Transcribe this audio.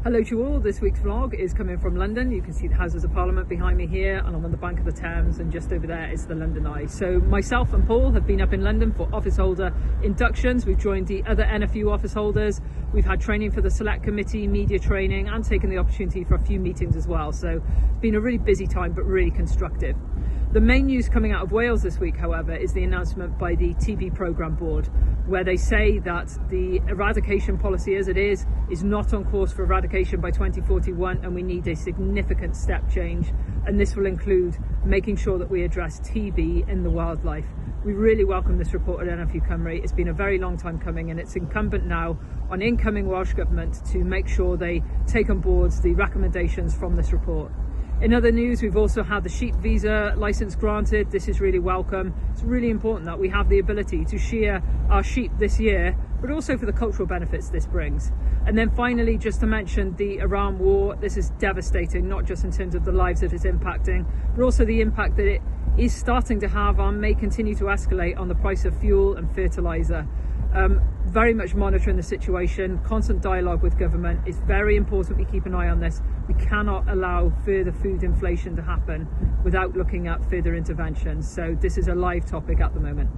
Hello to you all. This week's vlog is coming from London. You can see the Houses of Parliament behind me here, and I'm on the bank of the Thames, and just over there is the London Eye. So myself and Paul have been up in London for office holder inductions. We've joined the other NFU office holders. We've had training for the select committee, media training, and taken the opportunity for a few meetings as well. So it's been a really busy time, but really constructive. The main news coming out of Wales this week, however, is the announcement by the TB Programme Board, where they say that the eradication policy as it is not on course for eradication by 2041, and we need a significant step change. And this will include making sure that we address TB in the wildlife. We really welcome this report at NFU Cymru. It's been a very long time coming, and it's incumbent now on incoming Welsh Government to make sure they take on board the recommendations from this report. In other news, we've also had the sheep visa licence granted. This is really welcome. It's really important that we have the ability to shear our sheep this year, but also for the cultural benefits this brings. And then finally, just to mention the Iran war. This is devastating, not just in terms of the lives that it's impacting, but also the impact that it is starting to have and may continue to escalate on the price of fuel and fertiliser. Very much monitoring the situation, constant dialogue with government. It's very important we keep an eye on this. We cannot allow further food inflation to happen without looking at further interventions. So this is a live topic at the moment.